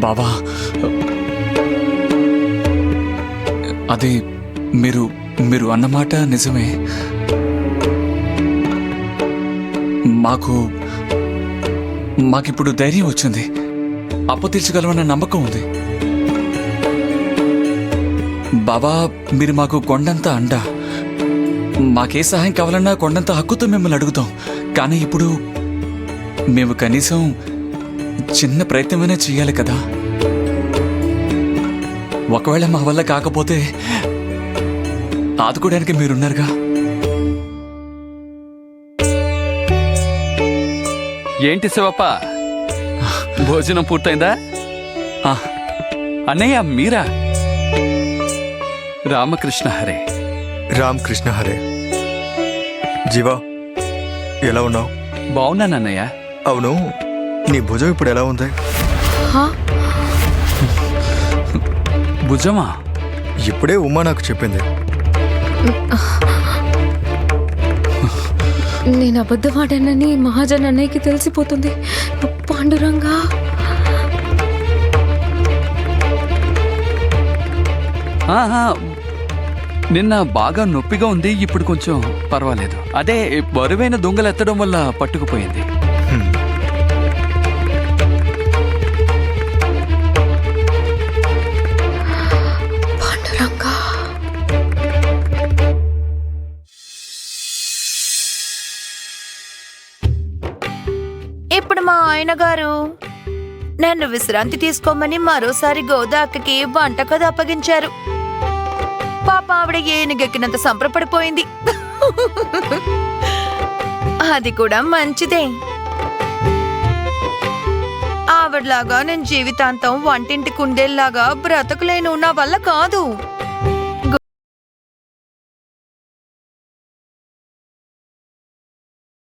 బావా, అది మీరు అన్నమాట నిజమే. మాకిప్పుడు ధైర్యం వచ్చింది. అప్పు తీర్చగలమన్న నమ్మకం ఉంది. బాబా, మీరు మాకు కొండంత అండ. మాకే సహాయం కావాలన్నా కొండంత హక్కుతో మిమ్మల్ని అడుగుతాం. కానీ ఇప్పుడు మేము కనీసం చిన్న ప్రయత్నమైనా చెయ్యాలి కదా. ఒకవేళ మా వల్ల కాకపోతే ఆదుకోవడానికి మీరున్నారుగా. ఏంటి శివప్ప, భోజనం పూర్తయిందా? అన్నయ్య మీరా? రామకృష్ణ హరే. రామకృష్ణ హరే. జీవా, ఎలా ఉన్నావు? బాగున్నాను అన్నయ్య. అవును, నీ భుజం ఇప్పుడు ఎలా ఉంది? భుజమా? ఇప్పుడే ఉమా నాకు చెప్పింది. నేను అబద్ధమాడానని మహాజన్ అన్నయ్యకి తెలిసిపోతుంది. పాండురంగా, నిన్న బాగా నొప్పిగా ఉంది. ఇప్పుడు కొంచెం పర్వాలేదు. అదే బరువైన దొంగలు ఎత్తడం వల్ల పట్టుకుపోయింది. పాండురంగా. ఇప్పుడు మా ఆయన గారు నన్ను విశ్రాంతి తీసుకోమని మరోసారి గోదాక్కకి వంటకథ అప్పగించారు. పాప ఆవిడ ఏనుగెక్కినంత సంబరపడిపోయింది. అది కూడా మంచిదే. ఆవిడలాగా నేను జీవితాంతం వంటింటి కుందేల్లాగా బ్రతకలేను. నా వల్ల కాదు.